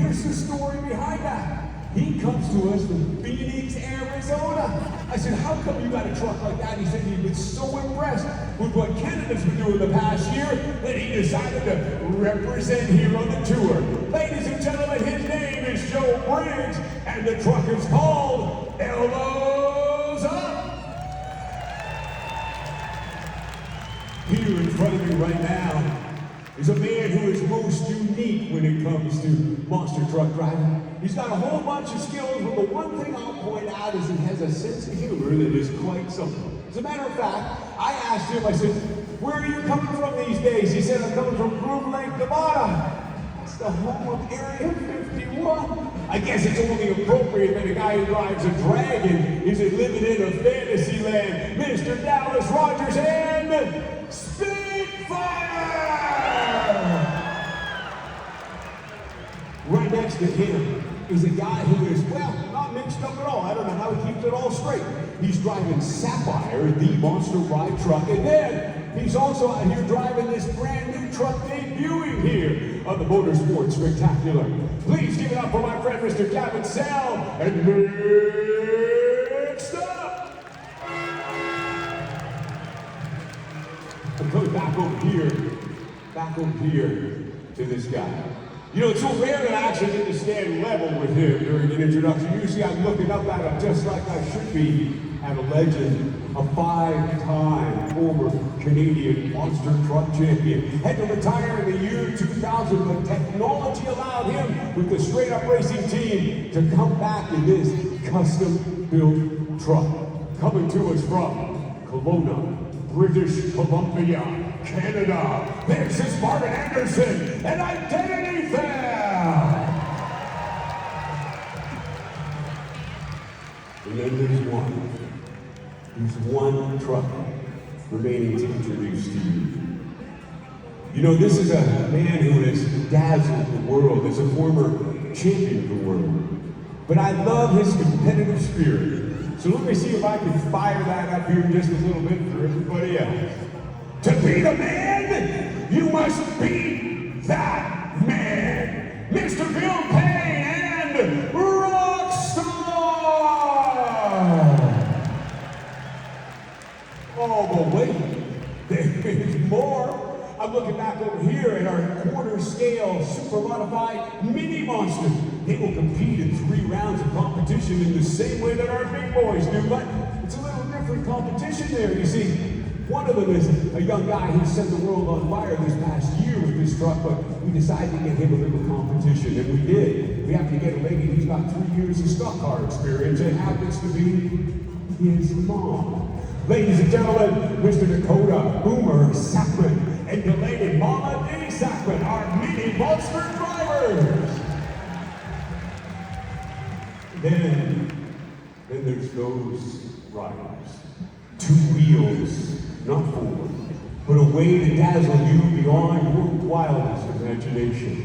here's the story behind that. He comes to us from Phoenix, Arizona. I said, how come you got a truck like that? He said he was so impressed with what Canada's been doing the past year that he decided to represent here on the tour. Ladies and gentlemen, his name is Joe Briggs, and the truck is called Elbows Up. Here in front of me right now is a man who is most unique when it comes to monster truck driving. He's got a whole bunch of skills, but the one thing I'll point out is he has a sense of humor that is quite something. As a matter of fact, I asked him, I said, where are you coming from these days? He said, I'm coming from Groom Lake, Nevada. It's the home of Area 51. I guess it's only appropriate that a guy who drives a Dragon isn't living in a fantasy land. Mr. Dallas Rogers and Spitfire! Right next to him is a guy who is, well, not mixed up at all. I don't know how he keeps it all straight. He's driving Sapphire, the monster ride truck, and then he's also out here driving this brand new truck debuting here on the Motorsports Spectacular. Please give it up for my friend, Mr. Gavin Sell, and next up. I'm coming back over here to this guy. You know, it's so rare that I actually get to stand level with him during an introduction. Usually I'm looking up at him just like I should be at a legend, a 5-time former Canadian monster truck champion. Had to retire in the year 2000, but technology allowed him with the Straight Up Racing team to come back in this custom-built truck. Coming to us from Kelowna, British Columbia, Canada, this is Marvin Anderson, and Identity Theft! And then there's one truck remaining to introduce to you. You know, this is a man who has dazzled the world as a former champion of the world. But I love his competitive spirit. So let me see if I can fire that up here just a little bit for everybody else. To be the man, you must be that man. Mr. Bill Payne and Rockstar! Oh, but wait, there's more. I'm looking back over here at our quarter-scale, super modified mini monsters. They will compete in 3 rounds of competition in the same way that our big boys do, but it's a little different competition there, you see. One of them is a young guy who set the world on fire this past year with this truck, but we decided to get him a little competition, and we did. We have to get a lady who's got 3 years of stock car experience and happens to be his mom. Ladies and gentlemen, Mr. Dakota Boomer Sackman and belated Mama D. Sackman, our mini monster drivers. Then there's those riders. 2 wheels, not 4, but a way to dazzle you beyond your wildest imagination.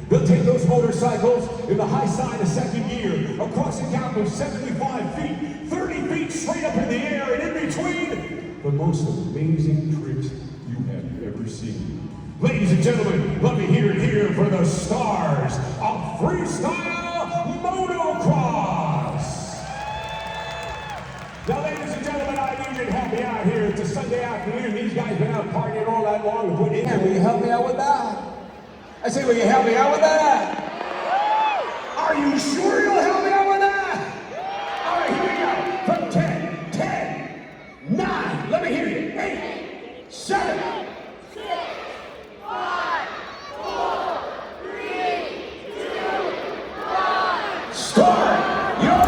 They'll take those motorcycles in the high side of second gear, across a gap of 75 feet, 30 feet straight up in the air, and in between, the most amazing tricks you have ever seen. Ladies and gentlemen, let me hear it here for the stars of freestyle motocross. Now, ladies and gentlemen, I need you to help me out here. It's a Sunday afternoon. These guys been out partying all night long and putting in. Will you help me out with that? I say, will you help me out with that? Are you sure you'll help me out with that? All right, here we go. From 10, 9, let me hear you. 8, 7, 6, 5, 4, 3, 2, 1. Start your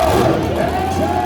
engine!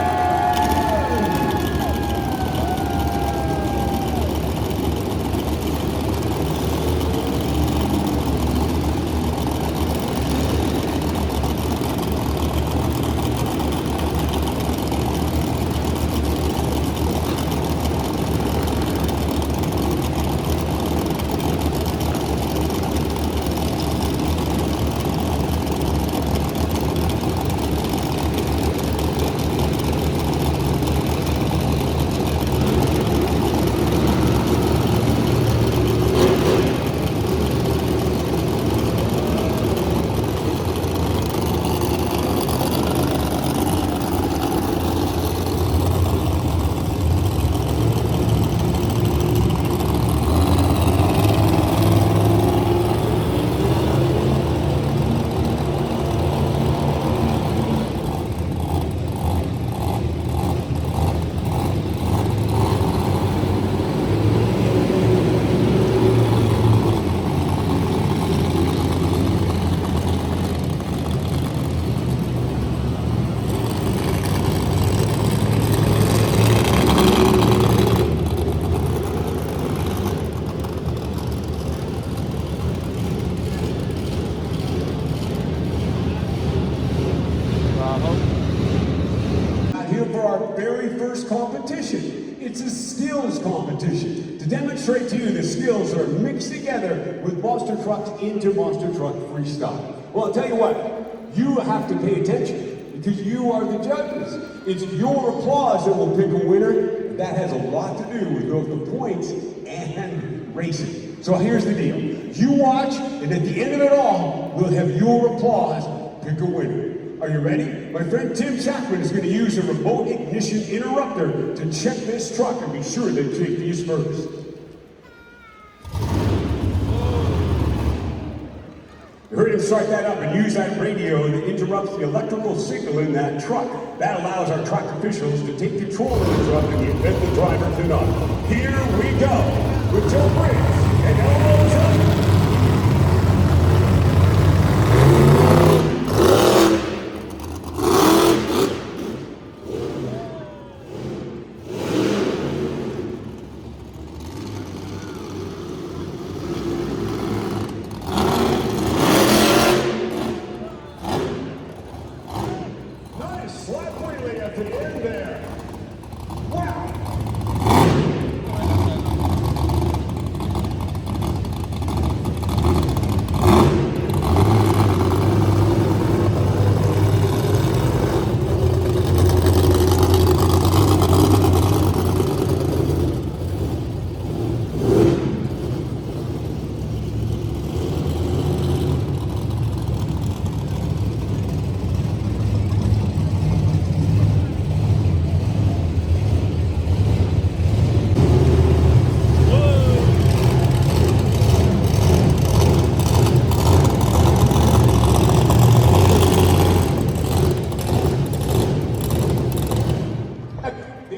rigorous competition. It's a skills competition to demonstrate to you the skills are mixed together with monster trucks into monster truck freestyle. Well, I'll tell you what, you have to pay attention because you are the judges. It's your applause that will pick a winner. That has a lot to do with both the points and racing. So here's the deal. You watch, and at the end of it all, we'll have your applause pick a winner. Are you ready? My friend Tim Shackman is going to use a remote ignition interrupter to check this truck and be sure that safety is first. You heard him start that up and use that radio that interrupts the electrical signal in that truck. That allows our track officials to take control of the truck in the event the driver cannot. Here we go with Joe Briggs and elbows up. Slap wheelie at the end there. Wow.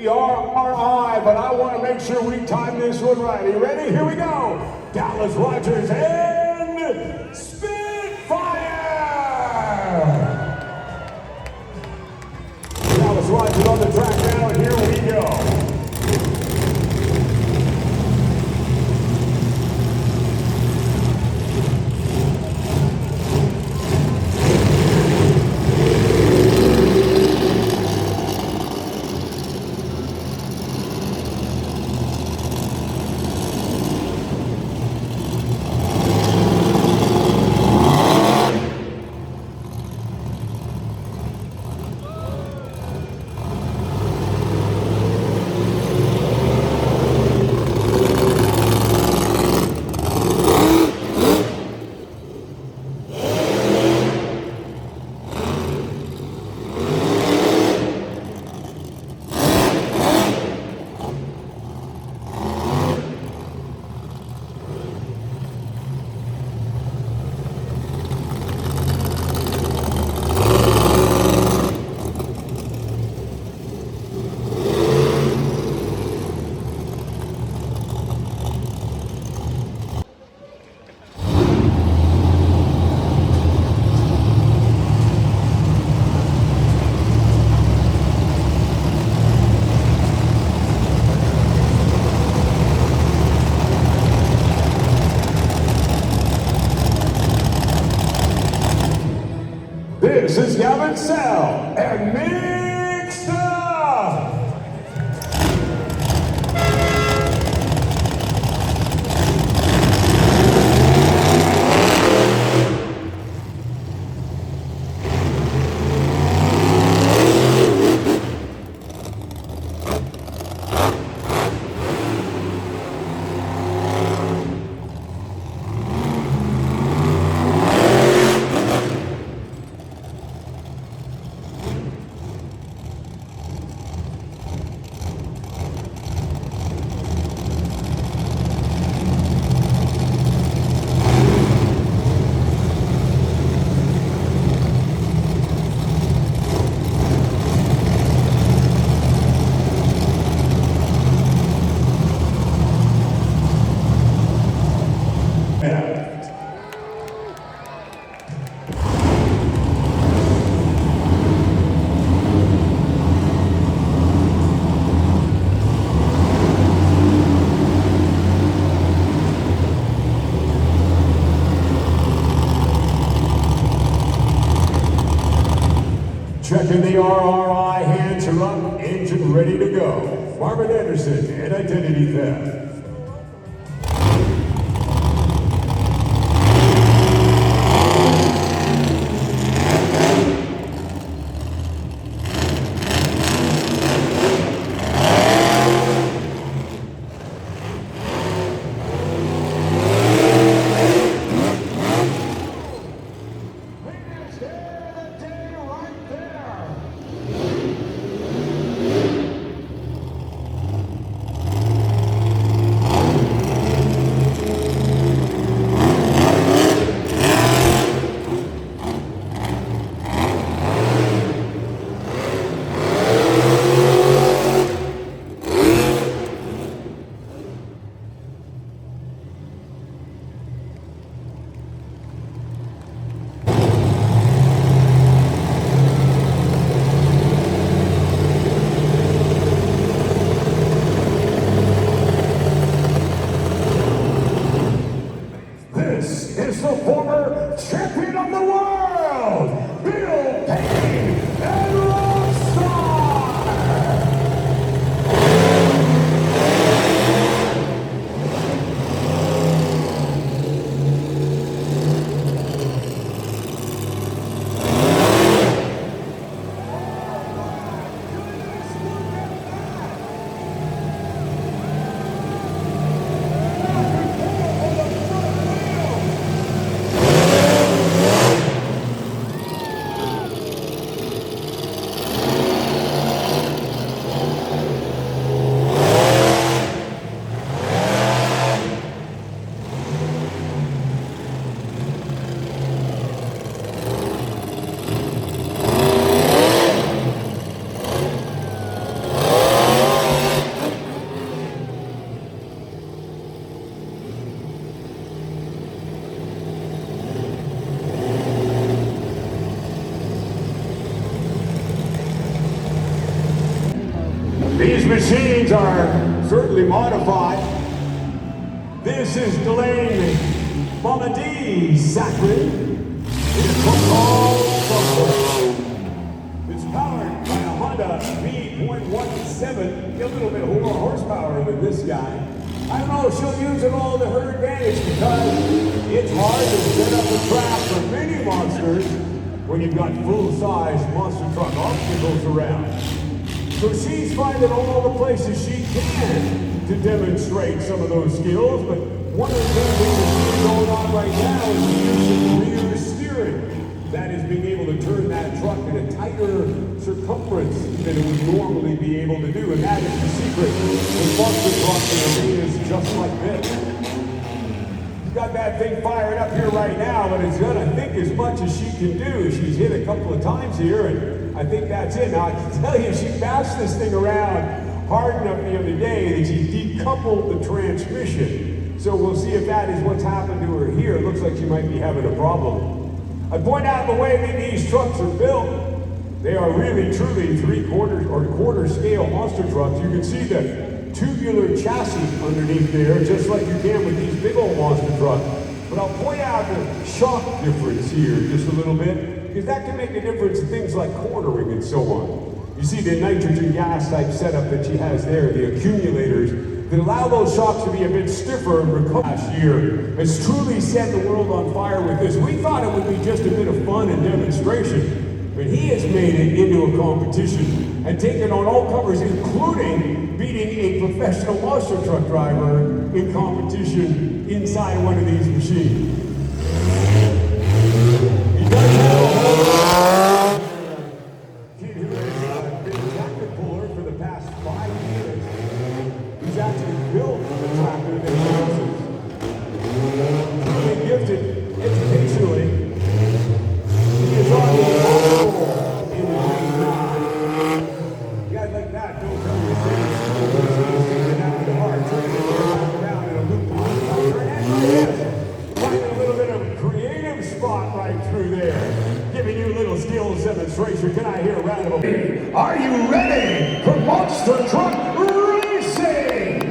RRI, but I want to make sure we time this one right. Are you ready? Here we go. Dallas Rogers and Spitfire. Dallas Rogers on the track now, and here we go. This is Gavin Sell and Mixed Up. Checking the RRI hands. truck, engine ready to go. Marvin Anderson and Identity Theft. This is the former champion of the world, Bill Payne and Rockstar! These machines are certainly modified. This is Delaney Mamadi Sacklin. It's powered by a Honda V.17, a little bit more horsepower than this guy. I don't know if she'll use it all to her advantage because it's hard to set up a track for mini monsters when you've got full-size monster truck obstacles around. So she's finding all the places she can to demonstrate some of those skills, but one of the things that's going on right now is the use of rear steering. That is being able to turn that truck in a tighter circumference than it would normally be able to do, and that is the secret. The monster truck is just like this. She's got that thing fired up here right now, but it's gonna think as much as she can do. She's hit a couple of times here, and I think that's it. Now, I can tell you, she bashed this thing around hard enough the other day that she decoupled the transmission. So we'll see if that is what's happened to her here. It looks like she might be having a problem. I point out the way that these trucks are built. They are really, truly three-quarter or quarter-scale monster trucks. You can see the tubular chassis underneath there, just like you can with these big old monster trucks. But I'll point out the shock difference here just a little bit, because that can make a difference in things like cornering and so on. You see the nitrogen gas type setup that she has there, the accumulators, that allow those shocks to be a bit stiffer and recover. Last year has truly set the world on fire with this. We thought it would be just a bit of fun and demonstration, but he has made it into a competition and taken on all comers, including beating a professional monster truck driver in competition inside one of these machines. He does have a kid who has been a tractor puller for the past 5 years. He's actually built a tractor that he uses. Really gifted educationally. He is on the level in the guys like that don't come to things that happen to hard. Trying to get around in a loop. Finding a little bit of creative spot right through there. Giving you a little skills demonstration. Can I hear a round of applause? Are you ready for Monster Truck Racing?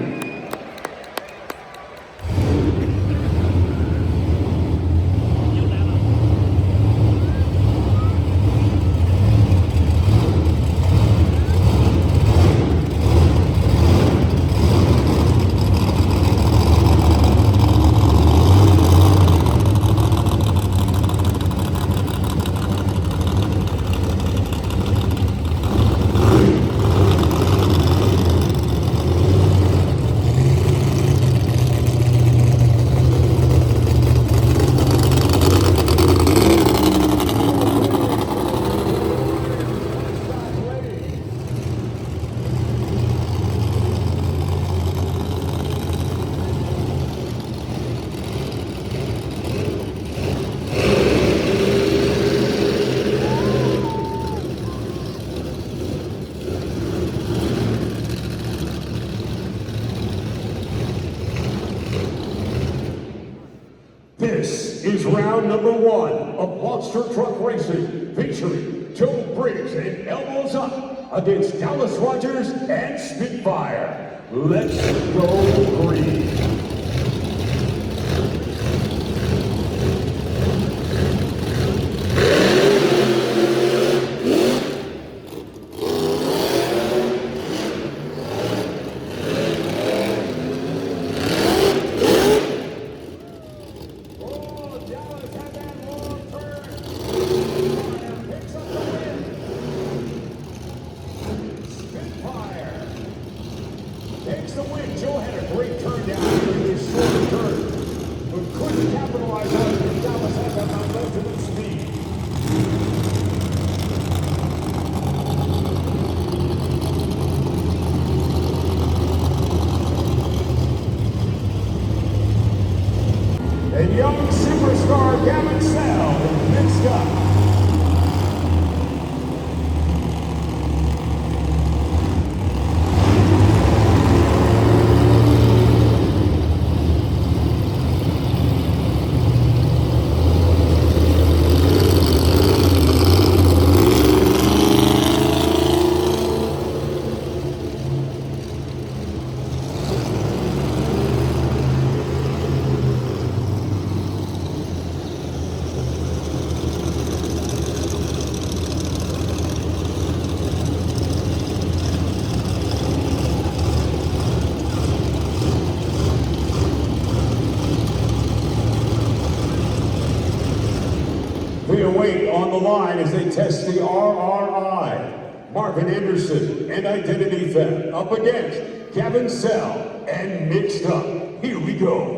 monster truck racing featuring Joe Briggs and Elbows Up against Dallas Rogers and Spitfire. Let's go green. Takes the win. Joe had a great turn down here in this short turn, but couldn't capitalize on it because Dallas had that momentum and speed. And young superstar Gavin Sell mixed up. We await on the line as they test the RRI. Marvin Anderson and Identity Theft up against Gavin Sell and Mixed Up. Here we go.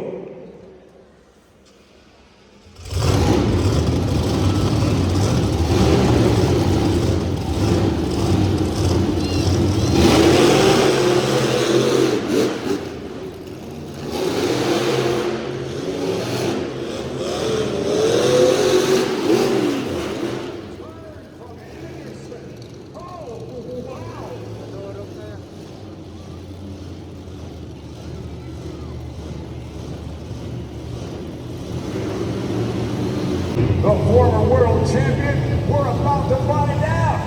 The former world champion, we're about to find out.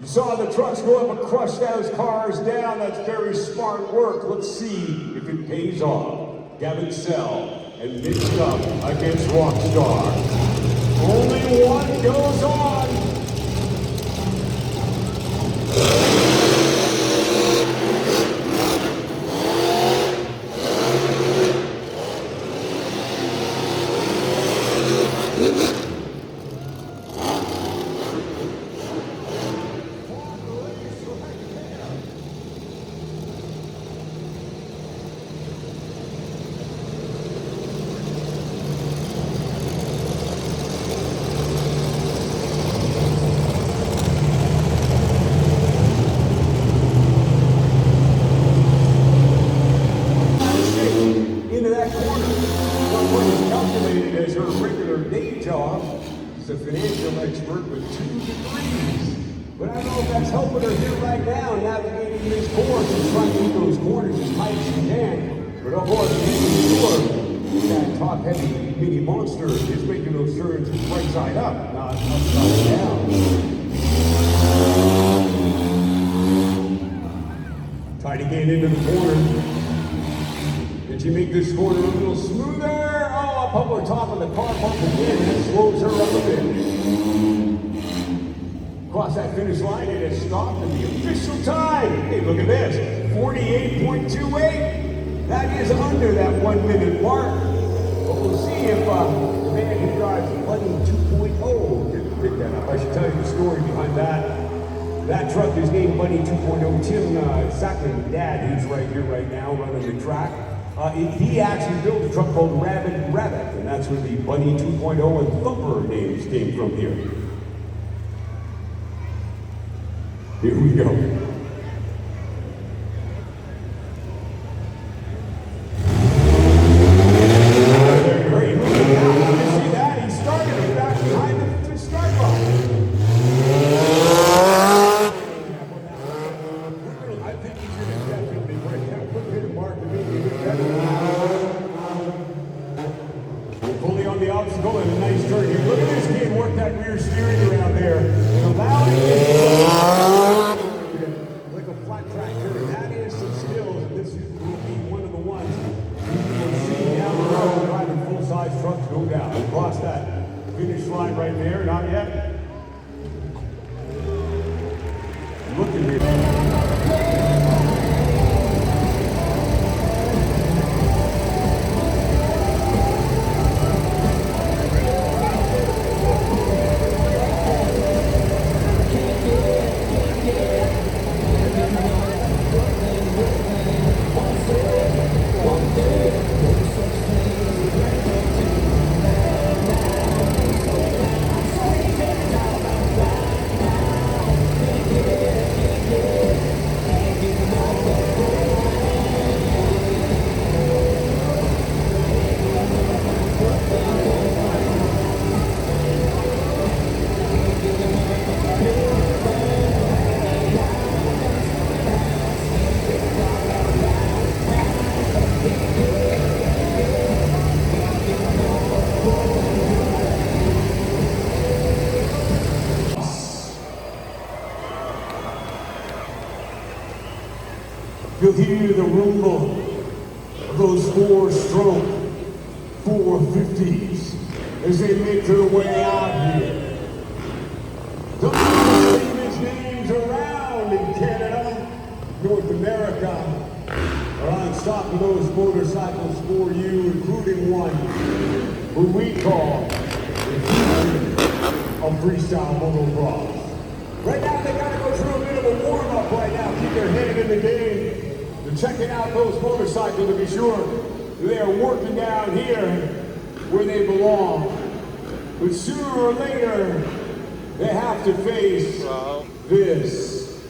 Saw the trucks go up and crush those cars down. That's very smart work. Let's see if it pays off. Gavin Sell and Mixed Up against Rockstar. Only one goes on. As her regular day job, she's a financial expert with 2 degrees. But I don't know if that's helping her here right now, navigating this course and trying to keep those corners as tight as she can. But oh boy, that top-heavy mini monster is making those turns right side up, not upside down. Tight again into the corner. Did she make this corner a little smoother? Oh, up over top of the car bump again. That slows her up a bit. Across that finish line, it has stopped at the official time. Hey, look at this. 48.28. That is under that 1 minute mark. But we'll see if the man who drives Buddy 2.0 can pick that up. I should tell you the story behind that. That truck is named Bunny 2.0. Tim Sackman's dad, who's right here right now running the track, he actually built a truck called Rabbit, and that's where the Bunny 2.0 and Thumper names came from here. Here we go. Great. Look at that. You see that? He started it back behind the start line. I think he's going to definitely break that quick hit mark to make it better. Fully on the obstacle and a nice turn here. Look at this kid work that rear steering around there. Allowing it like a flat track turn. That is some skills, and this will be one of the ones you'll see down the road driving full-size trucks go down. Across that finish line right there, not yet. Looking here. You'll hear the rumble of those four-stroke 450s as they make their way out here. The famous names around in Canada, North America, are on stock of those motorcycles for you, including one who we call the future of freestyle motocross. Right now, they gotta go through a bit of a warm-up right now, keep their head in the game. They're checking out those motorcycles to be sure they are working down here where they belong. But sooner or later, they have to face this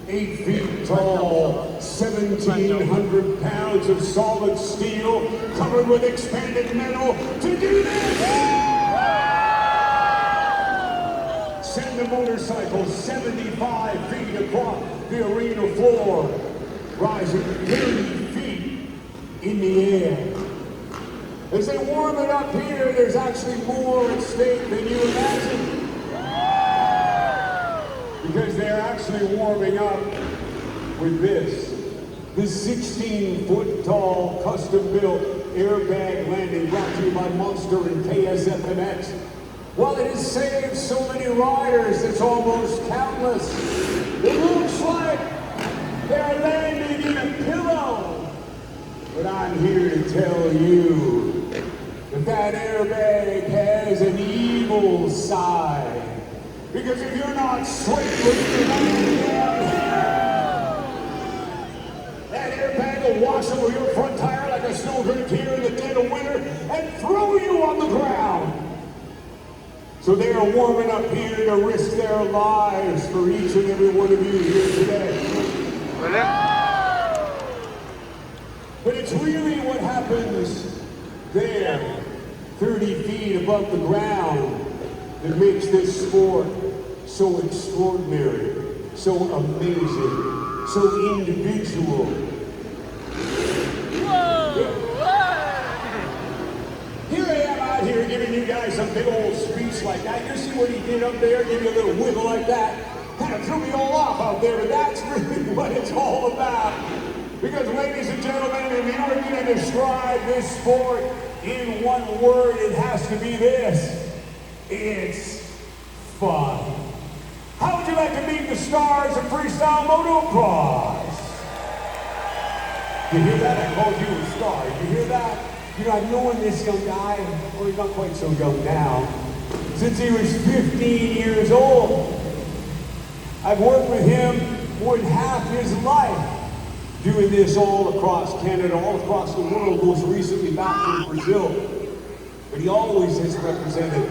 8 feet tall, 1,700 pounds of solid steel covered with expanded metal to do this! Send the motorcycle 75 feet across the arena floor, rising 30 feet in the air. As they warm it up here, there's actually more at stake than you imagine. Because they're actually warming up with this 16-foot tall, custom-built airbag landing brought to you by Monster and KSFMX. While it has saved so many riders, it's almost countless. It looks like they're landing in a pillow. But I'm here to tell you that that airbag has an evil side. Because if you're not safely landing down here, that airbag will wash over your front tire like a snowdrift here in the dead of winter and throw you on the ground. So they are warming up here to risk their lives for each and every one of you here today. But it's really what happens there, 30 feet above the ground, that makes this sport so extraordinary, so amazing, so individual. Here I am out here giving you guys some big old speech like that. You see what he did up there, give you a little wiggle like that. Kind of threw me all off out there, but that's really what it's all about. Because ladies and gentlemen, if you were going to describe this sport in one word, it has to be this. It's fun. How would you like to meet the stars of freestyle motocross? You hear that? I called you a star. You hear that? You know, I've known this young guy, well, he's not quite so young now, since he was 15 years old. I've worked with him more than half his life, doing this all across Canada, all across the world, most recently back in Brazil. But he always has represented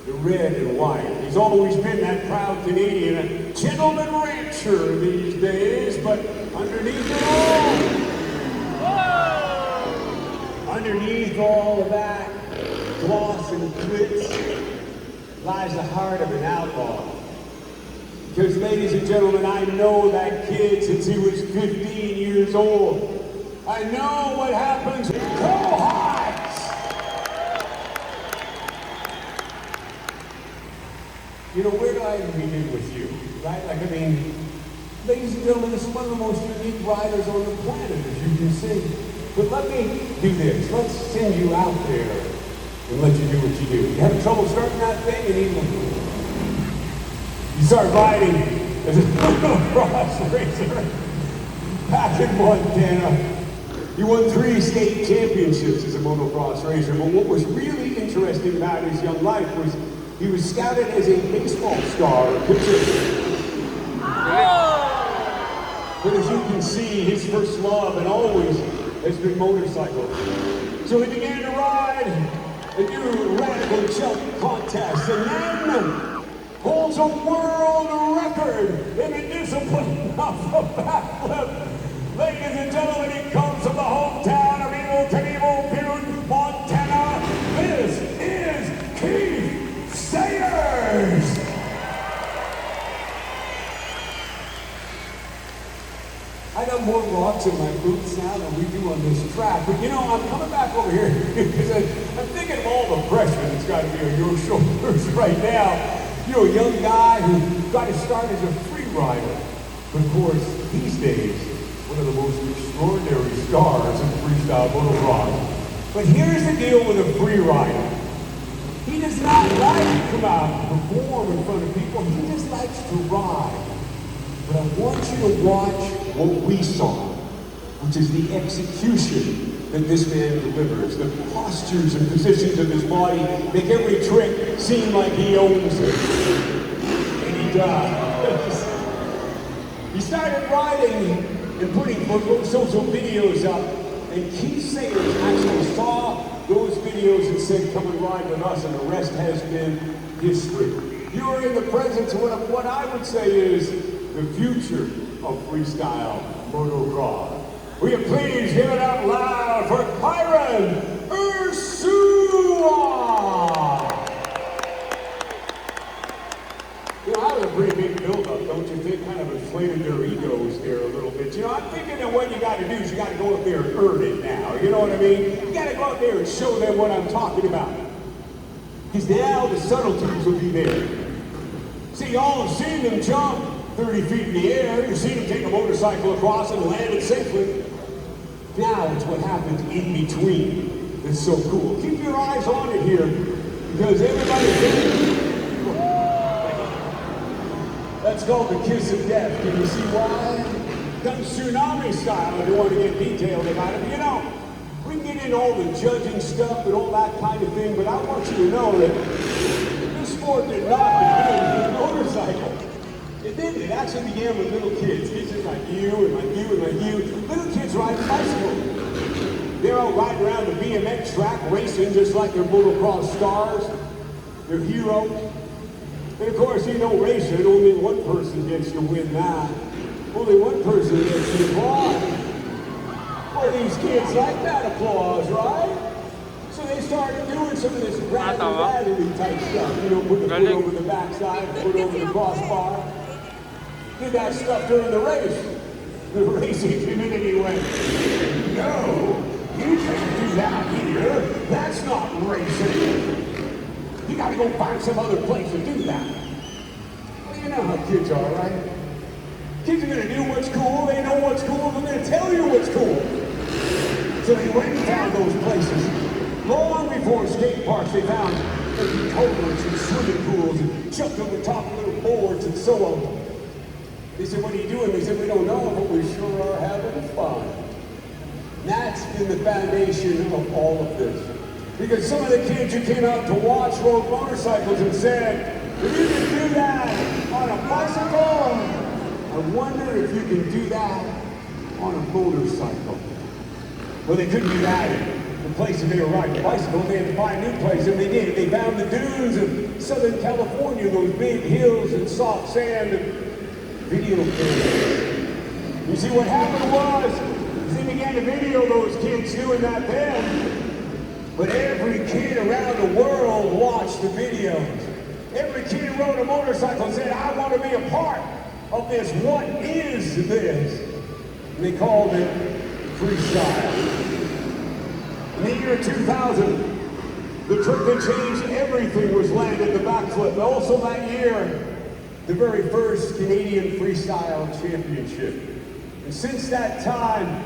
the red and white. He's always been that proud Canadian, a gentleman rancher these days, but underneath it all of that gloss and glitz lies the heart of an outlaw. Because, ladies and gentlemen, I know that kid since he was 15 years old. I know what happens in Cohocks. You know, where do I even begin with you, right? Like, I mean, ladies and gentlemen, this is one of the most unique riders on the planet, as you can see. But let me do this. Let's send you out there and let you do what you do. You having trouble starting that thing? You start riding as a motocross racer back in Montana. He won 3 state championships as a motocross racer. But what was really interesting about his young life was he was scouted as a baseball star, a pitcher. But as you can see, his first love and always has been motorcycles. So he began to ride and do radical jump contests, and then holds a world record in the discipline of the backflip. Ladies and gentlemen, he comes from the hometown of Evil Butte, Montana. This is Keith Sayers. I got more rocks in my boots now than we do on this track. But you know, I'm coming back over here because I'm thinking of all the pressure that's got to be on your shoulders right now. You know, a young guy who got to start as a free rider. But of course, these days, one of the most extraordinary stars in freestyle motocross. But here's the deal with a free rider. He does not like to come out and perform in front of people. He just likes to ride. But I want you to watch what we saw, which is the execution that this man delivers. The postures and positions of his body make every trick seem like he owns it. And he does. He started riding and putting social videos up, and Keith Sayers actually saw those videos and said, "Come and ride with us," and the rest has been history. You are in the presence of what I would say is the future of freestyle motocross. Will you please give it out loud for Kyron Ursula? You know, that was a pretty big build-up, don't you think? Kind of inflated their egos there a little bit. You know, I'm thinking that what you got to do is you got to go up there and earn it now. You know what I mean? You got to go up there and show them what I'm talking about. Because now the subtleties will be there. See, y'all have seen them jump 30 feet in the air. You've seen him take a motorcycle across and land it safely. Now it's what happens in between that's so cool. Keep your eyes on it here, because everybody's thinking, that's called the kiss of death. Can you see why? Done tsunami style. I don't want to get detailed about it, but you know, we can get into all the judging stuff and all that kind of thing, but I want you to know that this sport did not begin with a motorcycle. It did. It actually began with little kids. Kids just like you and like you and like you. Little kids riding bicycles. They're all riding around the BMX track, racing just like their motocross stars. They're heroes. And of course, you know, racing, only one person gets to win that. Only one person gets the applause. Well, these kids like that applause, right? So they started doing some of this razzle-dazzle type stuff. You know, put the foot over the backside, foot over the crossbar. Did that stuff during the race. The racing community went, "No, you can't do that here. That's not racing. You gotta go find some other place to do that." Well, you know how kids are, right? Kids are gonna do what's cool, they know what's cool, they're gonna tell you what's cool. So they went and found those places. Long before skate parks, they found empty culverts and swimming pools and jumped over top of little boards and so on. They said, "What are you doing?" They said, "We don't know, but we sure are having fun." That's been the foundation of all of this. Because some of the kids who came out to watch rode motorcycles and said, if you can do that on a bicycle, I wonder if you can do that on a motorcycle. Well, they couldn't do that in the places they were riding bicycles. They had to find a new place, and they did. They found the dunes of Southern California, those big hills and soft sand and video cameras. You see, what happened was they began to video those kids doing that then. But every kid around the world watched the videos. Every kid who rode a motorcycle said, I want to be a part of this. What is this? And they called it freestyle. In the year 2000, the trick that changed everything was landed the backflip. Also that year, the very first Canadian Freestyle Championship. And since that time,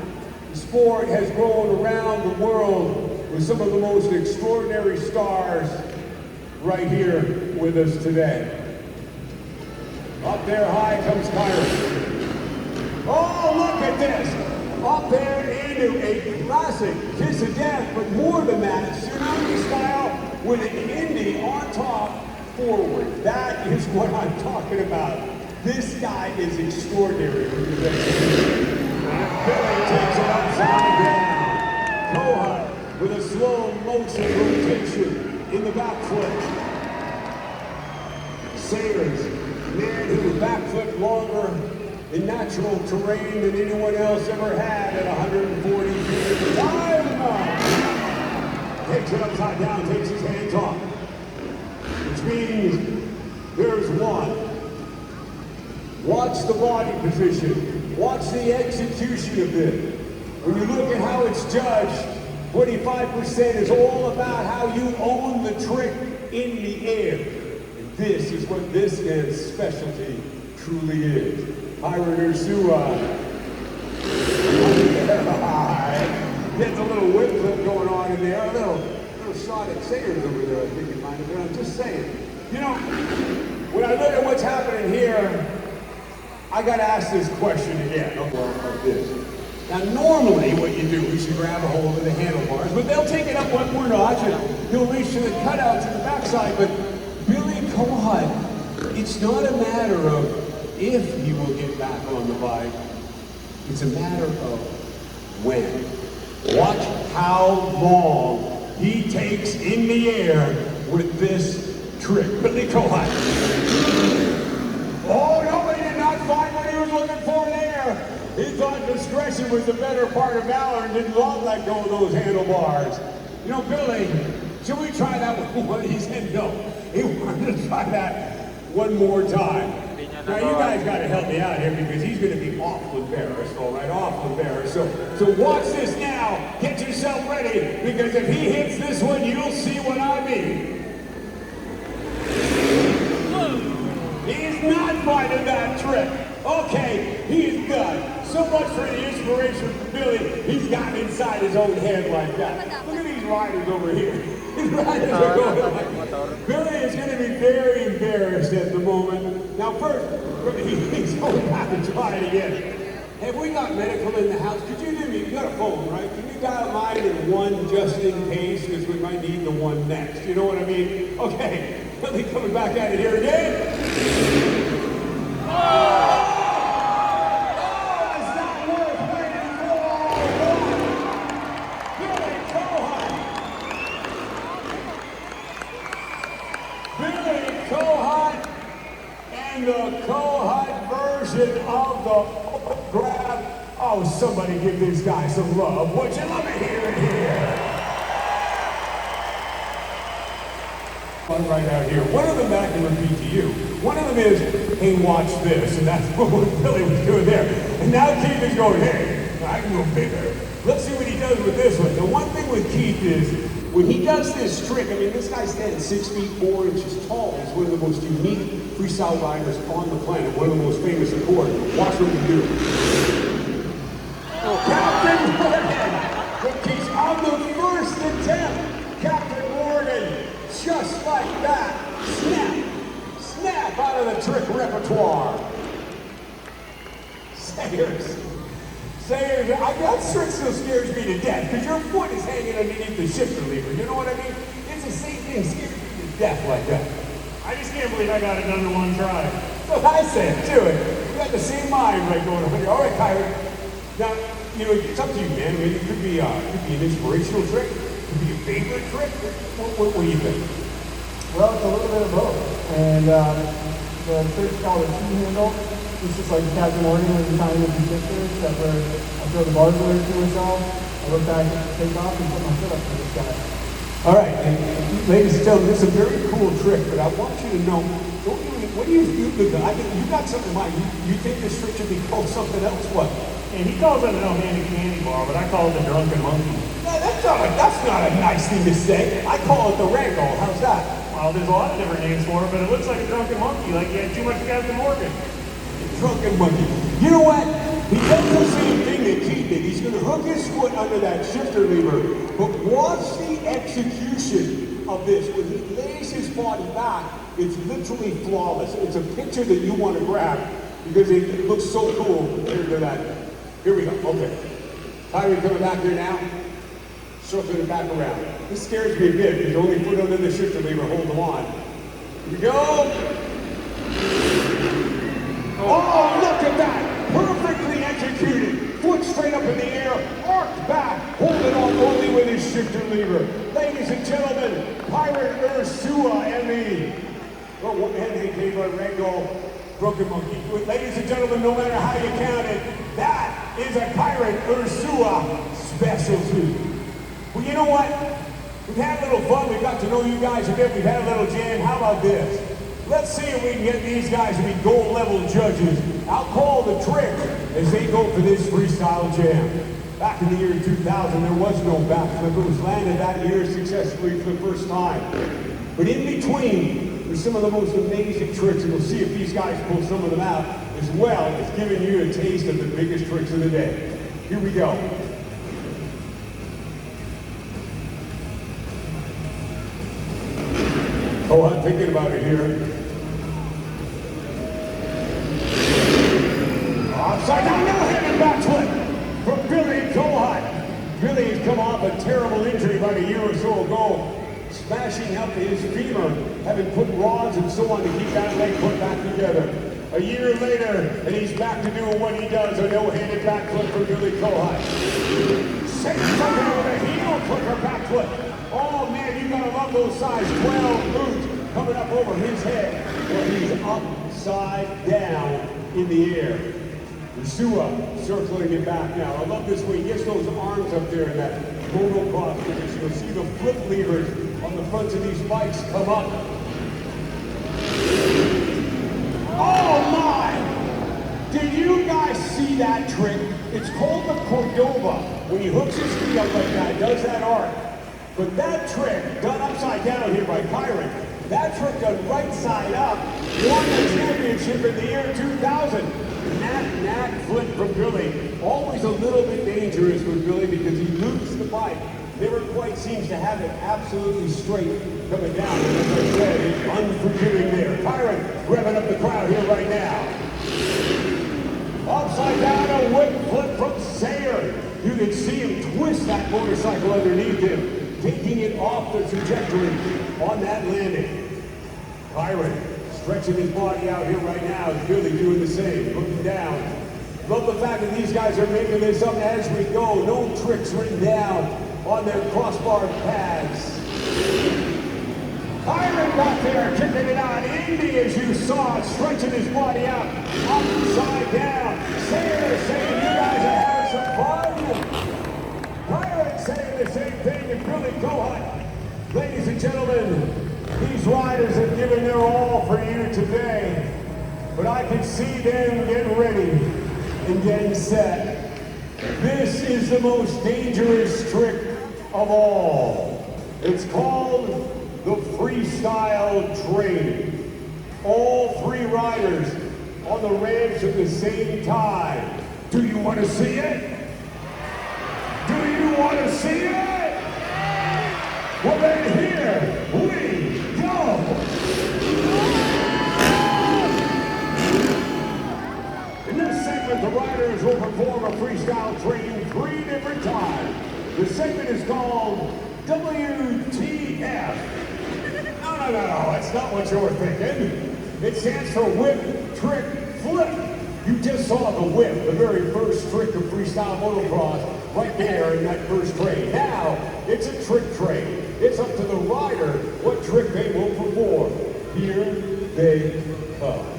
the sport has grown around the world with some of the most extraordinary stars right here with us today. Up there high comes Kyron. Oh, look at this! Up there into a classic kiss of death, but more than that, tsunami style with an Indy on top forward. That is what I'm talking about. This guy is extraordinary. Billy takes it upside down. Koha with a slow motion rotation in the backflip. Sayers, man who backflipped longer in natural terrain than anyone else ever had at 140 feet. Time! Takes it upside down, takes his hands off. Which means there's one. Watch the body position. Watch the execution of it. When you look at how it's judged, 25% is all about how you own the trick in the air. And this is what this man's specialty truly is. Kyron Ursua. Gets a little whip flip going on in there. A little shot at Sayers over there, I think it might have been. I'm just saying. You know, when I look at what's happening here, I gotta ask this question again. Of this. Now, normally what you do is you grab a hold of the handlebars, but they'll take it up one more notch and you'll reach to the cutouts at the backside. But Billy Kohat, it's not a matter of if he will get back on the bike, it's a matter of when. Watch how long he takes in the air with this trick. Billy Kohat. Oh, no, he did not find what he was looking for there. He thought discretion was the better part of valor and didn't let go of those handlebars. You know, Billy, should we try that one? He said no. He wanted to try that one more time. Now, you guys got to help me out here because he's going to be awful embarrassed, all right? Awful embarrassed. So watch this now. Get yourself ready because if he hits this one, you'll see what I mean. He's not finding that trick. Okay, he is done. So much for the inspiration from Billy. He's gotten inside his own head like that. Look at these riders over here. These riders are going like Billy is going to be very embarrassed at the moment. Now first, he's going to have to try it again. Have we got medical in the house? Could you do me? You got a phone, right? Can you dial mine in one just in case? Because we might need the one next. You know what I mean? Okay, Billy coming back at it here again. Oh! The Kohat version of the grab. Oh, somebody give this guy some love. Would you love it here and here? One right out here. One of them I can repeat to you. One of them is, hey, watch this. And that's what Billy was doing there. And now Keith is going, hey, I can go bigger. Let's see what he does with this one. The one thing with Keith is, when he does this trick, I mean, this guy's standing 6 feet 4 inches tall. He's one of the most unique freestyle riders on the planet, one of the most famous in court. Watch what he do. Oh. Captain Morgan! Cookies on the first attempt. Captain Morgan, just like that. Snap out of the trick repertoire. That trick still scares me to death because your foot is hanging underneath the shifter lever. You know what I mean? It's the same thing, scares me to death like that. I just can't believe I got it done in one try. That's what I said, do it. We got the same mind right going on here. All right, Kyrie. Now, you know, it's up to you, man. I mean, it could be an inspirational trick. It could be a favorite trick. What do you think? Well, it's a little bit of both. And the trick's called a two-handle. It's just like Captain Morgan when you're tying with the shifter, except for I throw the bars over to myself, I look back and take off and put my foot up for this guy. All right, and ladies and gentlemen, this is a very cool trick, but I want you to know, what do you think? You got something in mind. You think this trick should be called something else? What? And he calls it a no-handed candy bar, but I call it the drunken monkey. No, that's not a nice thing to say. I call it the ragdoll. How's that? Well, there's a lot of different names for it, but it looks like a drunken monkey, like you had too much Captain Morgan. Drunken monkey. You know what? He does the same thing that Keith did. He's going to hook his foot under that shifter lever. But watch the execution of this. When he lays his body back, it's literally flawless. It's a picture that you want to grab because it looks so cool compared to that. Here we go. Okay. Kyrie coming back here now. Circling it back around. This scares me a bit because only foot under the shifter lever, hold them on. Here we go. Oh, look at that! Perfectly executed. Foot straight up in the air, arced back, holding on only with his shifter lever. Ladies and gentlemen, Pirate Ursua and the Gabriel Ragdoll Drunken Monkey. Ladies and gentlemen, no matter how you count it, that is a Pirate Ursua specialty. Well, you know what? We've had a little fun. We've got to know you guys a bit. We've had a little jam. How about this? Let's see if we can get these guys to be gold level judges. I'll call the trick as they go for this freestyle jam. Back in the year 2000, there was no backflip. It was landed that year successfully for the first time. But in between, there's some of the most amazing tricks, and we'll see if these guys pull some of them out, as well as giving you a taste of the biggest tricks of the day. Here we go. Oh, I'm thinking about it here. Upside down, no-handed backflip from Billy Cohut. Billy has come off a terrible injury about a year or so ago, smashing up his femur, having put rods and so on to keep that leg put back together. A year later, and he's back to doing what he does, a no-handed backflip from Billy Cohut. Same somehow with a heel clicker backflip. Oh man, you gotta love those size 12 boots coming up over his head where he's upside down in the air. Ursua circling it back now. I love this way. He gets those arms up there in that motocross position. You'll see the flip levers on the fronts of these bikes come up. Oh my! Did you guys see that trick? It's called the Cordova. When he hooks his feet up like that, does that arc. But that trick, done upside down here by Kyron, that trick done right side up, won the championship in the year 2000. Knack flip from Billy. Always a little bit dangerous with Billy because he loses the bike. Never quite seems to have it absolutely straight coming down. And as I said, it's unforgiving there. Kyron revving up the crowd here right now. Upside down, a whip flip from Sayer. You can see him twist that motorcycle underneath him, taking it off the trajectory on that landing. Kyron stretching his body out here right now. Billy doing the same, looking down. Love the fact that these guys are making this up as we go. No tricks written down on their crossbar pads. Kyron back there kicking it out. Indy, as you saw, stretching his body out upside down. Sayer saying you guys are having some fun. Kyron saying the same thing, and Billy Cohut. Ladies and gentlemen, these riders have given their all for you today, but I can see them getting ready and getting set. This is the most dangerous trick of all. It's called the freestyle train. All three riders on the ramps at the same time. Do you want to see it? Do you want to see it? Well then here we go! In this segment the riders will perform a freestyle training 3 different times. The segment is called WTF. No, that's not what you were thinking. It stands for Whip, Trick, Flip. You just saw the whip, the very first trick of freestyle motocross, right there in that first trade. Now, it's a trick trade. It's up to the rider what trick they will perform. Here they come.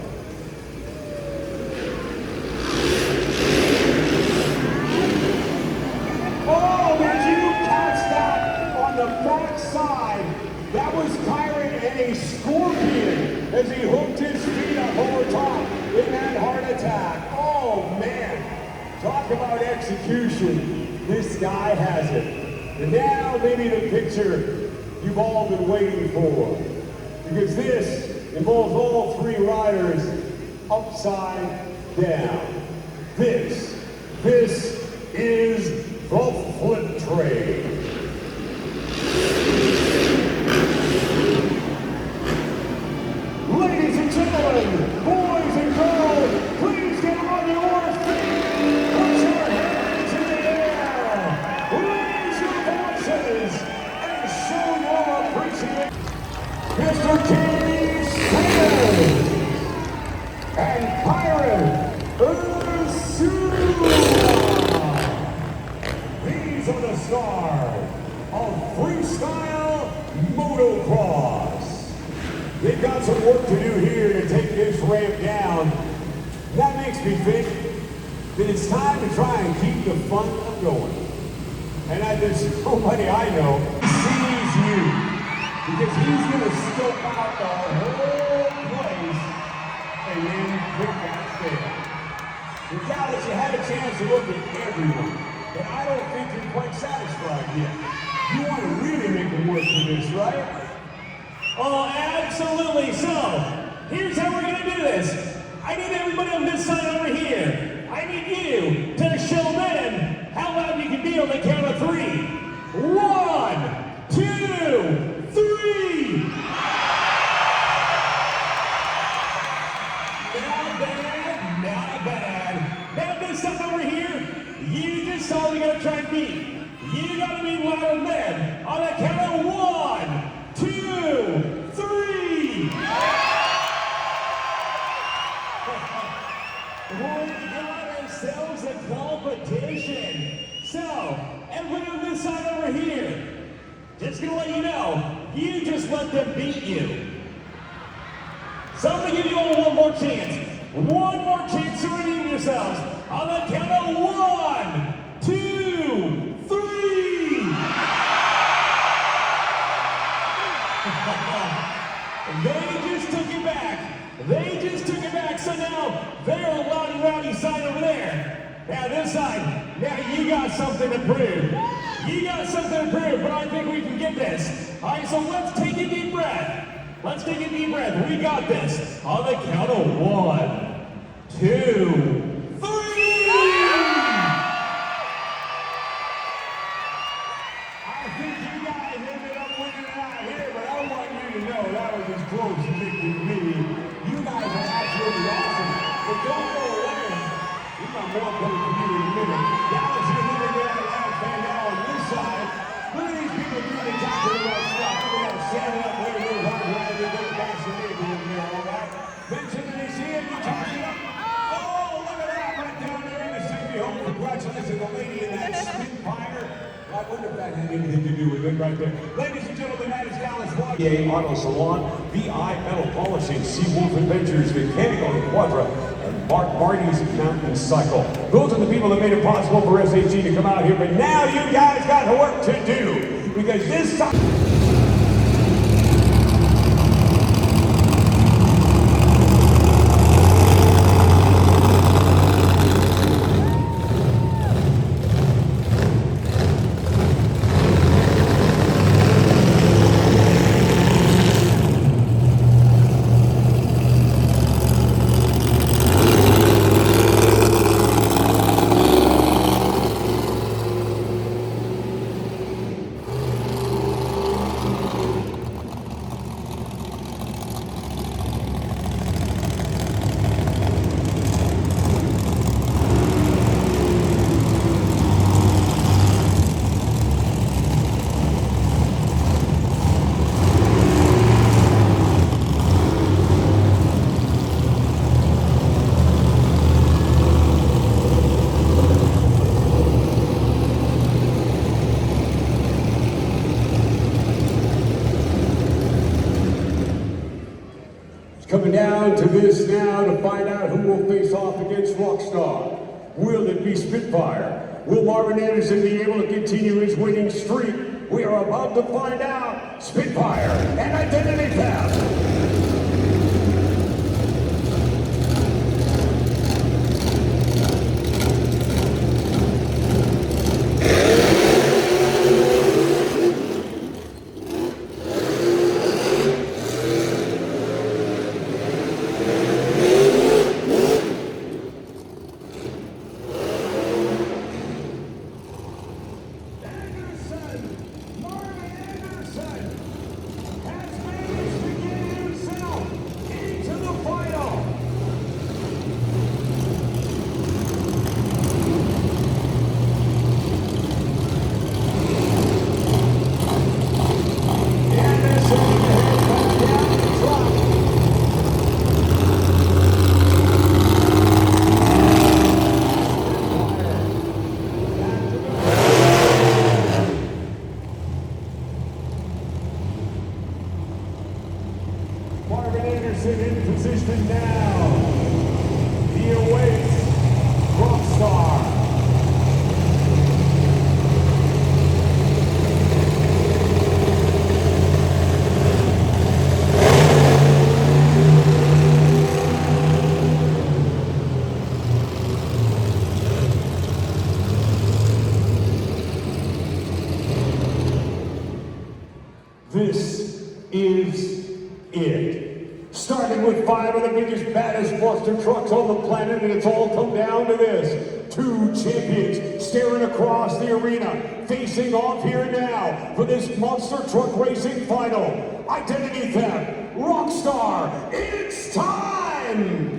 Oh, did you catch that on the back side? That was Kyron and a scorpion as he hooked his feet up over top in that heart attack. Oh, man. Talk about execution. This guy has it. And now maybe the picture you've all been waiting for. Because this involves all 3 riders upside down. This is the flip trade. Ladies and gentlemen, boys and girls, please get on your feet. Put your hands in the air. Raise your voices and show your appreciation. Mr. King Sanders and Kyron Ursula. These are the stars of freestyle motocross. They've got some work to do here to take this ramp down. That makes me think that it's time to try and keep the fun going. And there's somebody I know sees you because he's going to scope out the whole place and then pick that fail. And Dallas, you had a chance to look at everyone, but I don't think you're quite satisfied yet. You want to really make them work for this, right? Oh, absolutely. So, here's how we're going to do this. I need everybody on this side over here. I need you to show them how loud you can be on the count of 3. 1, 2, 3. Not bad. Now this stuff over here, you just saw we got to try and beat. You got to be louder than them. On the count of 1, 2, 3. We got ourselves a competition. So, everybody on this side over here, just gonna let you know, you just let them beat you. So I'm gonna give you all one more chance. One more chance to redeem yourselves. On the count of 1, 2, 3. They just took it back. So now they're a loud and rowdy side over there. Now this side, now you got something to prove. But I think we can get this. All right, so let's take a deep breath. We got this. On the count of 1, 2, 3. I think you guys ended up winning it out here, but I want you to know that was as close as it could be. You guys are absolutely awesome, but don't go away. We got more coming from you in a minute. Dallas, you're looking at that last fan now on this side. Look at these people doing exactly the right stuff. Look at them standing up, way to move hard, right? They're going to pass the neighborhood there, all right? Vincent, did you see it? You talking up? Oh, look at that right down there in the safety hole. Congratulations to the lady in that Spitfire. I wonder if that had anything to do with it right there. Ladies and gentlemen, that is Dallas Watch. PA Auto Salon, VI Metal Polishing, Seawolf Adventures, Mechanical Quadra, and Mark Marty's Mountain Cycle. Those are the people that made it possible for SAG to come out here, but now you guys got work to do, because this time... to this now to find out who will face off against Rockstar. Will it be Spitfire? Will Marvin Anderson be able to continue his winning streak? We are about to find out. Spitfire and Identity Theft. Marvin Anderson in position now. He awaits Rockstar. This is it. Starting with 5 of the biggest, baddest monster trucks on the planet, and it's all come down to this. 2 champions staring across the arena, facing off here now for this monster truck racing final. Identity Theft, Rockstar, it's time!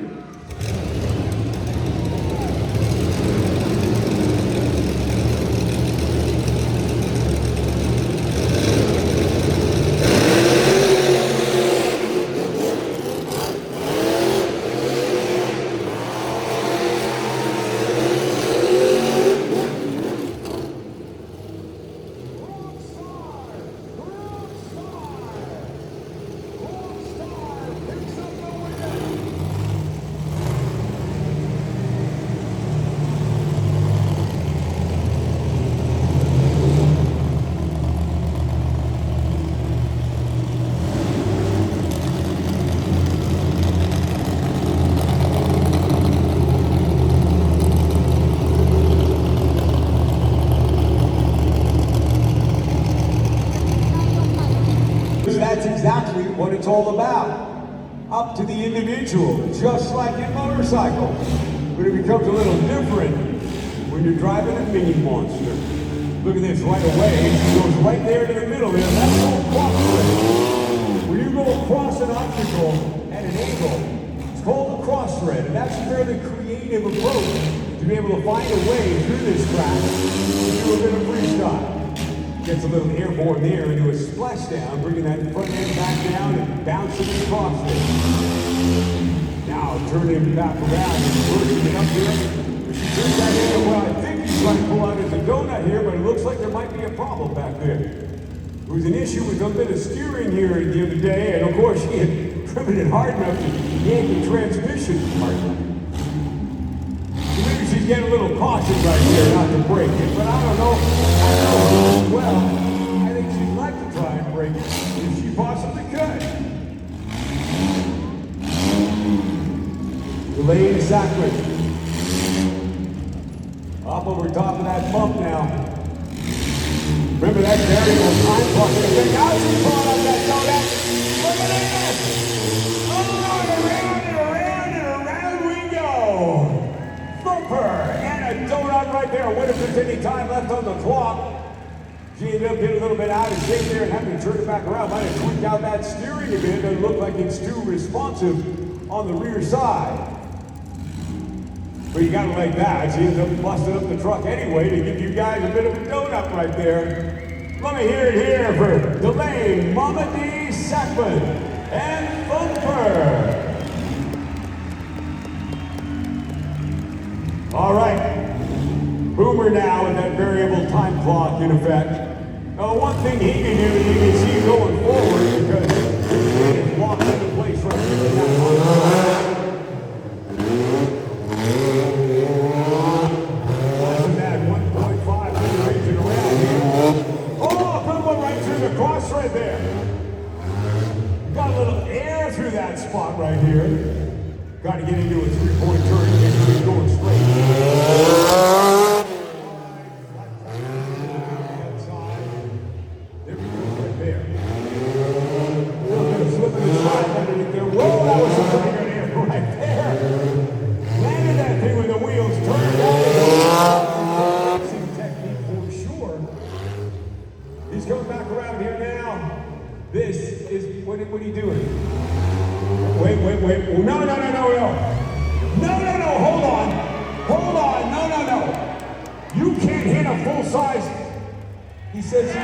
That's exactly what it's all about. Up to the individual, just like in motorcycles. But it becomes a little different when you're driving a mini monster. Look at this right away. It goes right there to the middle there. That's called cross-thread. When you go across an obstacle at an angle, it's called a cross-thread. And that's a fairly creative approach to be able to find a way through this track and do a bit of freestyle. Gets a little airborne there into a splashdown, bringing that front end back down and bouncing it across it. Now turning back around and pushing it up here. She turns that in, well, I think he's trying to pull out as a donut here, but it looks like there might be a problem back there. There was an issue with a bit of steering here the other day, and of course she had driven it hard enough to yank the transmission apart. Maybe she's getting a little cautious right here not to break it, but I don't know. Well, I think she'd like to try and break it if she possibly could. Delayed Sacred. Up over top of that bump now. Remember that variable time clock. Check out some fun on that donut. Look at this! Around and around we go. Thumper and a donut right there. What if there's any time left on the clock? She ended up getting a little bit out of shape there and having to turn it back around. Might have tweaked out that steering a bit. Doesn't look like it's too responsive on the rear side. But you gotta like that. She ends up busting up the truck anyway to give you guys a bit of a donut right there. Let me hear it here for Delane, Mama D, Sackman, and Thumper. All right, Boomer now with that variable time clock in effect. One thing he can do is he can see going forward because locked into place right here in that monster. Watching that 1.5 raging around here. Oh, good one right through the cross right there. Got a little air through that spot right here. Got to get into a three-point turn and make sure he's going straight. There he goes right there. A little bit of slipping and sliding underneath there. Whoa, that was a pretty good air right there. Landed that thing with the wheels turned out. Some technique for sure. He's coming back around here now. This is, what are you doing? Wait. Oh, no. No, hold on. No. You can't hit a full size. He says,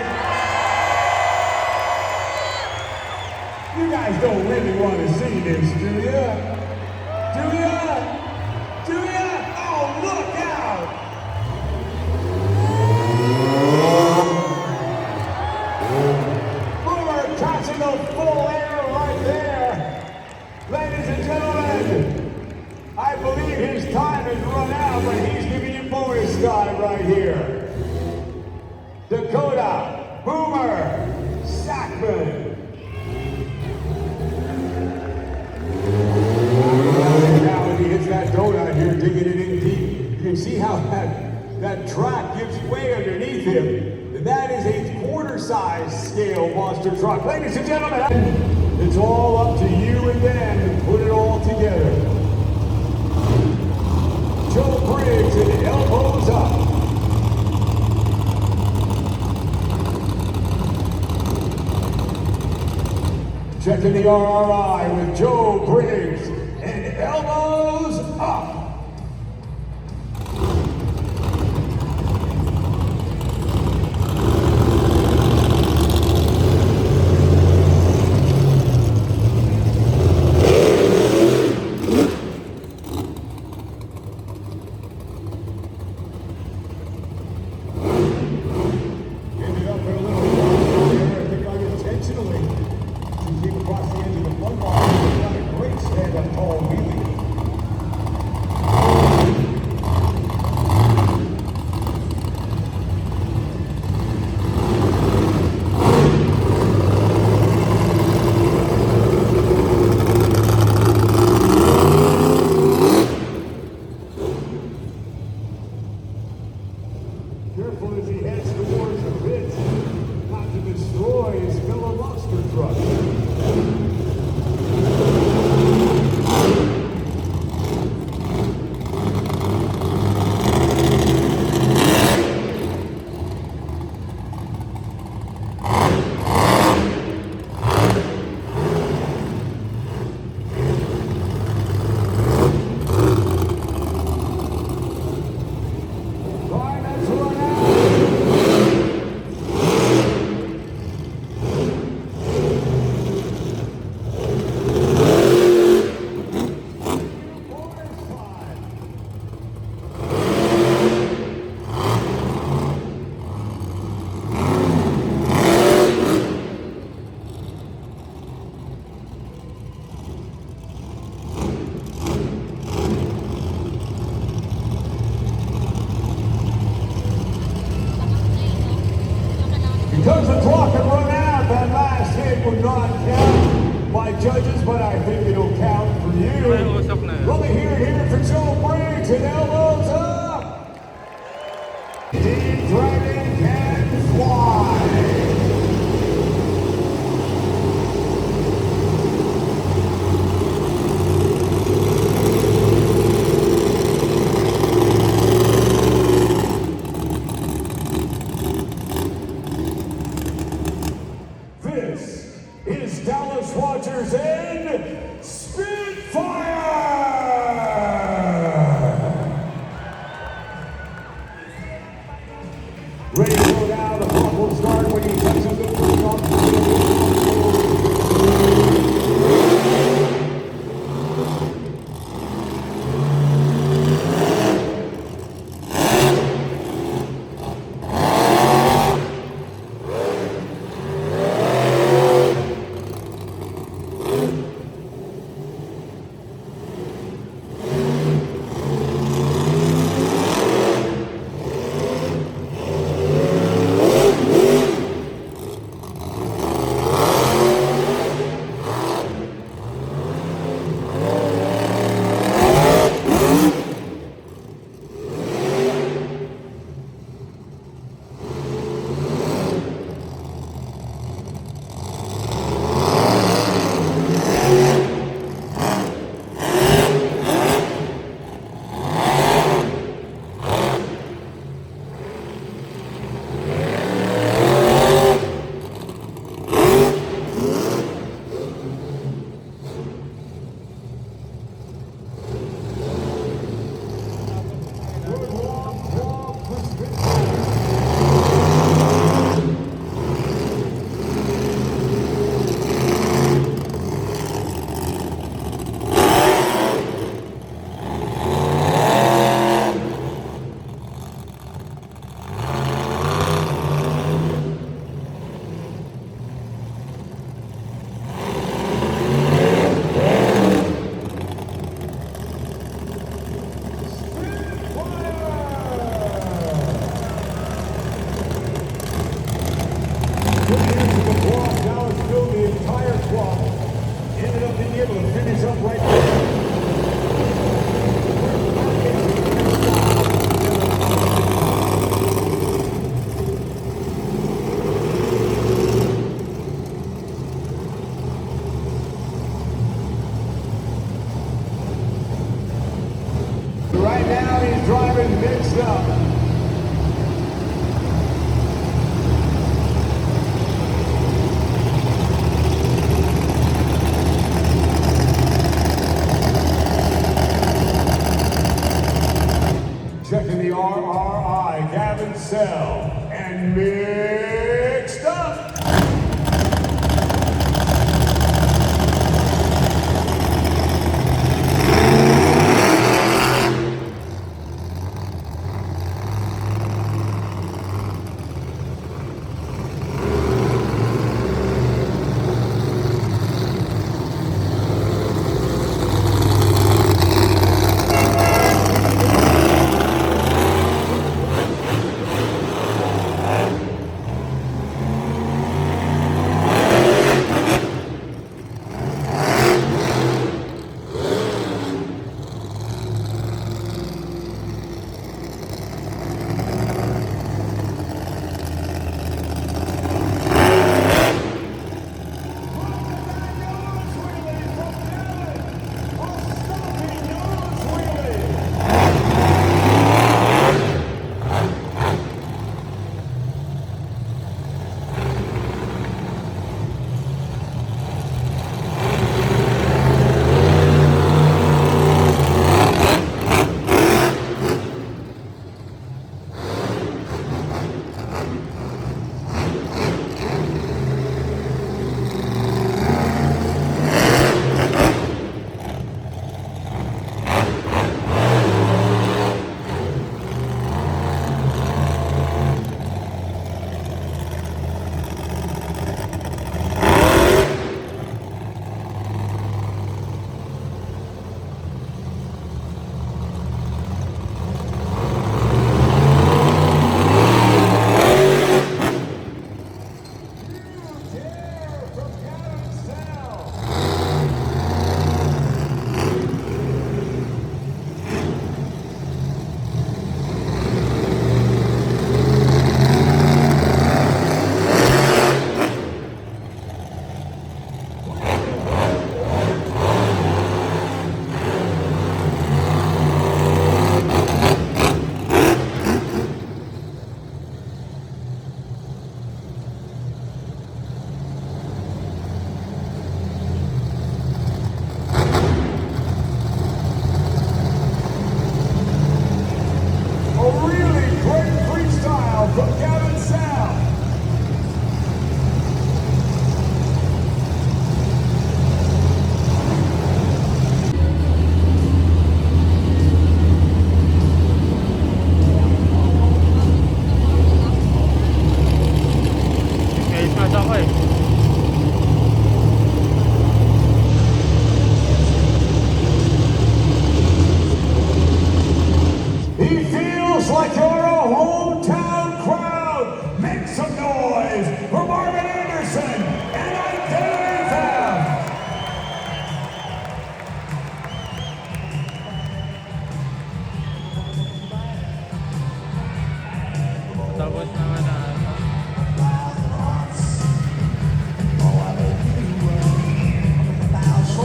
you guys don't really want to see this, do ya? Oh, look out! Boomer catching the full air right there. Ladies and gentlemen, I believe his time has run out, but he's giving you bonus time right here. Dakota Boomer Sackman. Now as he hits that donut here, digging it in deep, you can see how that track gives way underneath him. That is a quarter-size scale monster truck. Ladies and gentlemen, it's all up to you and them to put it all together. Joe Briggs and elbows up. Checking the RRI with Joe Briggs and elbows up. Ended up in a little there, I think unintentionally. He came across the edge of the front bar and got a great stand-up tall wheelie. Careful as he heads towards the pits, not to destroy his fellow monster truck. Time has run out. Bonus time. Because the clock had run out, that last hit would not count by judges, but I think it'll count for you. Let me hear it here for Joe Briggs and elbows up. Team Dragon can fly. This is Dallas Rogers and Spitfire! Ready to go down, the clock will start when he touches the first off. drove the entire club. Ended up being able to finish up right there. Right now he's driving mixed up. Checking the RRI, Gavin Sell, and mixed up.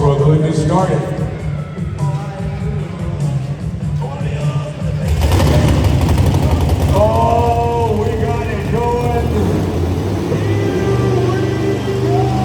Brooklyn is started. Oh, we got it going. Here we go.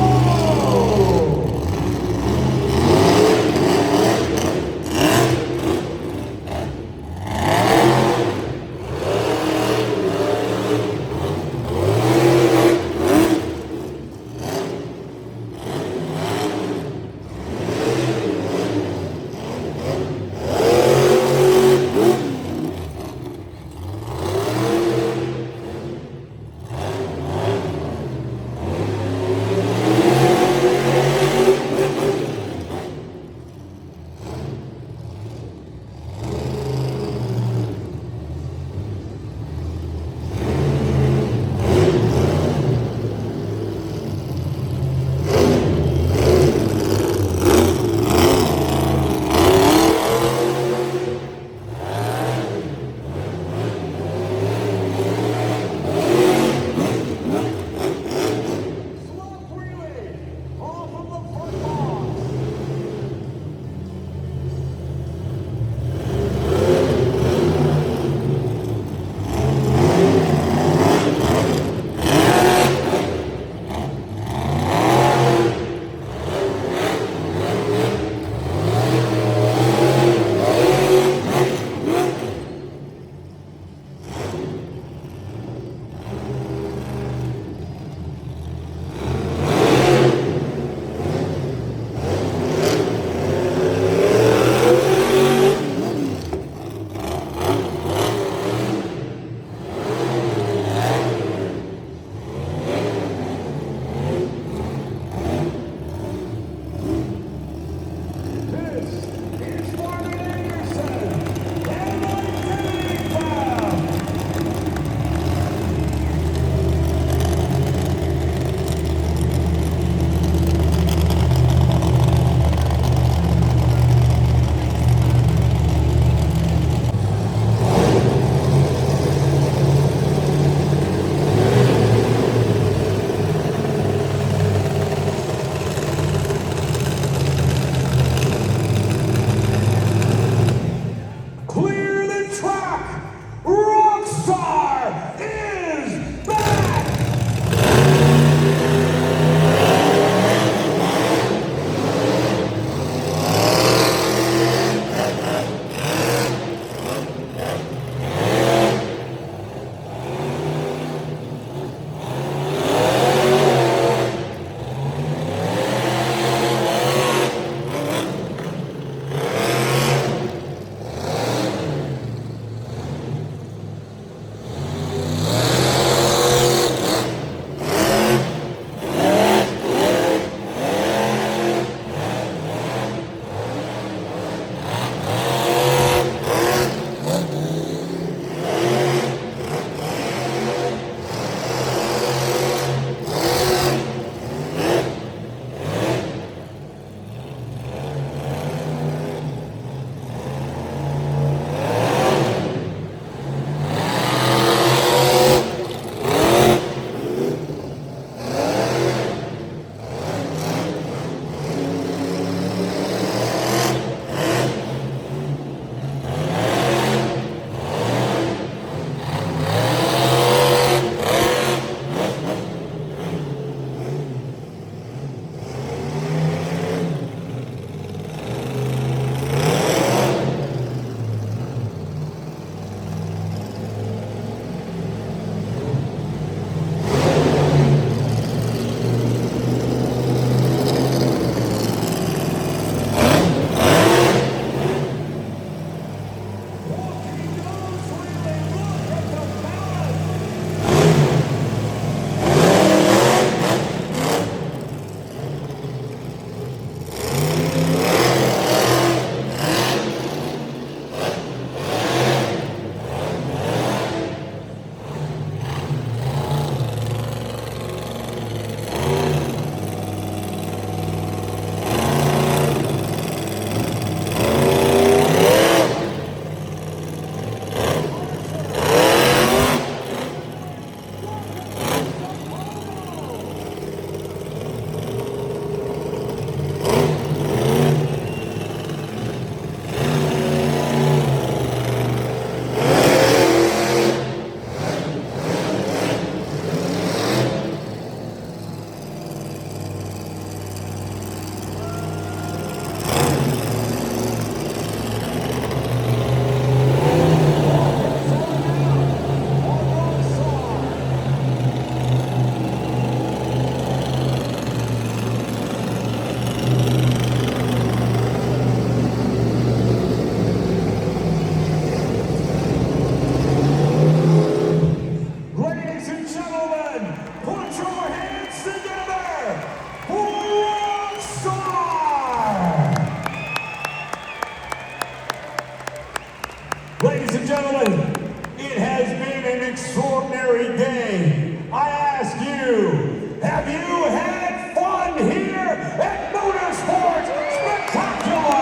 extraordinary day. I ask you, have you had fun here at Motorsports Spectacular?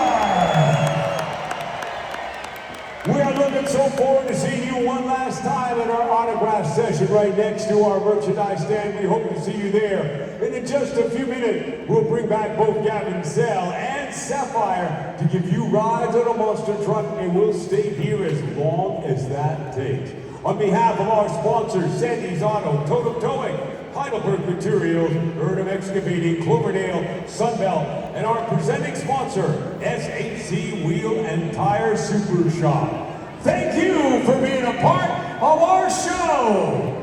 We are looking so forward to seeing you one last time in our autograph session right next to our merchandise stand. We hope to see you there. And in just a few minutes, we'll bring back both Gavin Zell and Sapphire to give you rides on a monster truck, and we'll stay here as long as that takes. On behalf of our sponsors, Sandy's Auto, Totem Towing, Heidelberg Materials, Erdem Excavating, Cloverdale, Sunbelt, and our presenting sponsor, SHC Wheel and Tire Super Shop. Thank you for being a part of our show.